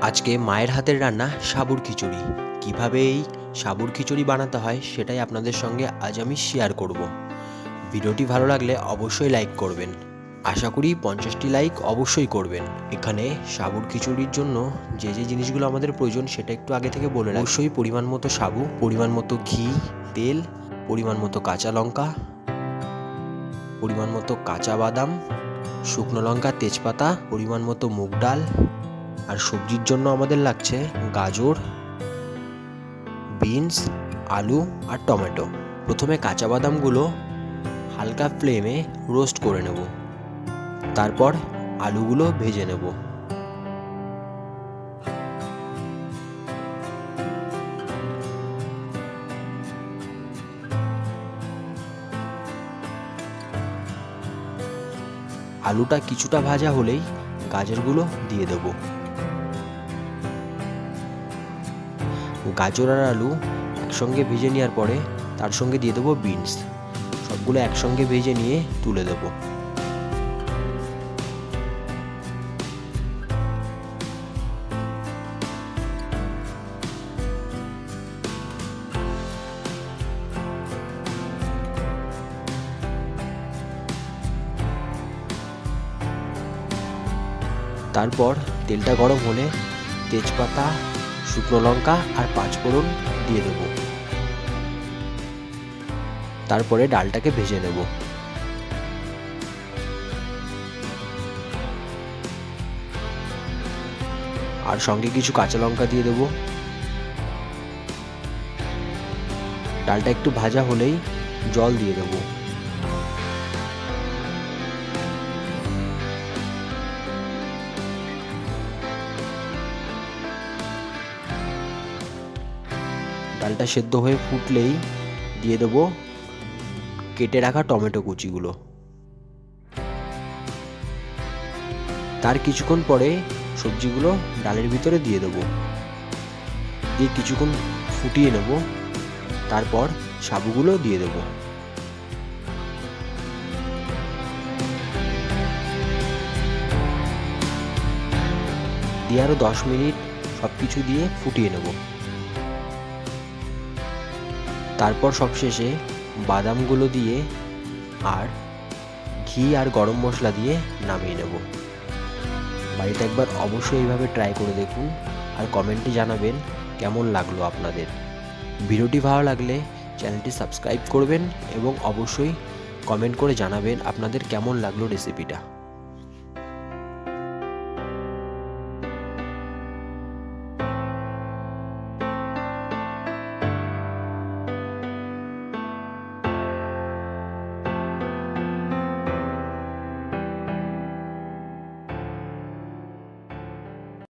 আজকে মায়ের হাতের রান্না সাবুর খিচুড়ি। কিভাবে এই সাবুর খিচুড়ি বানাতে হয় সেটাই আপনাদের সঙ্গে আজ আমি শেয়ার করব। ভিডিওটি ভালো লাগলে অবশ্যই লাইক করবেন। আশা করি 50টি লাইক অবশ্যই করবেন। এখানে সাবুর খিচুড়ির জন্য যে যে জিনিসগুলো আমাদের প্রয়োজন সেটা একটু আগে থেকে বলে রাখি। অবশ্যই পরিমাণ মতো সাবু, পরিমাণ মতো ঘি, তেল, পরিমাণ মতো কাঁচা লঙ্কা, পরিমাণ মতো কাঁচা বাদাম, শুকনো লঙ্কা, তেজপাতা, পরিমাণ মতো মুগ ডাল। আর সবজির জন্য আমাদের লাগছে গাজর, বিনস, আলু আর টমেটো। প্রথমে কাঁচা বাদামগুলো হালকা ফ্লেমে রোস্ট করে নেব, তারপর আলুগুলো ভেজে নেব। আলুটা কিছুটা ভাজা হলেই গাজরগুলো দিয়ে দেব। গাজর আর আলু একসঙ্গে ভেজে নেওয়ার পরে তার সঙ্গে দিয়ে দেবো বিনস। সবগুলো একসঙ্গে ভেজে নিয়ে তুলে দেব। তারপর তেলটা গরম হলে তেজপাতা, শুকনো লঙ্কা আর পাঁচফোড়ন দিয়ে দেব। তারপরে ডালটাকে ভেজে নেব। আর সঙ্গে কিছু কাঁচা লঙ্কা দিয়ে দেব। ডালটা একটু ভাজা হলেই জল দিয়ে দেব। ডালটা সেদ্ধ হয়ে ফুটলেই দিয়ে দেব কেটে রাখা টমেটো কুচিগুলো। তার কিছুক্ষণ পরে সবজিগুলো ডালের ভিতরে দিয়ে দেব, দিয়ে কিছুক্ষণ ফুটিয়ে নেব। তারপর সাবুগুলো দিয়ে দেব। দিয়ে আরও 10 মিনিট সব কিছু দিয়ে ফুটিয়ে নেব। তারপর সবশেষে বাদামগুলো দিয়ে আর ঘি আর গরম মশলা দিয়ে নামিয়ে নেব। বাড়িতে একবার অবশ্যই এইভাবে ট্রাই করে দেখুন আর কমেন্টে জানাবেন কেমন লাগলো আপনাদের। ভিডিওটি ভালো লাগলে চ্যানেলটি সাবস্ক্রাইব করবেন এবং অবশ্যই কমেন্ট করে জানাবেন আপনাদের কেমন লাগলো রেসিপিটা।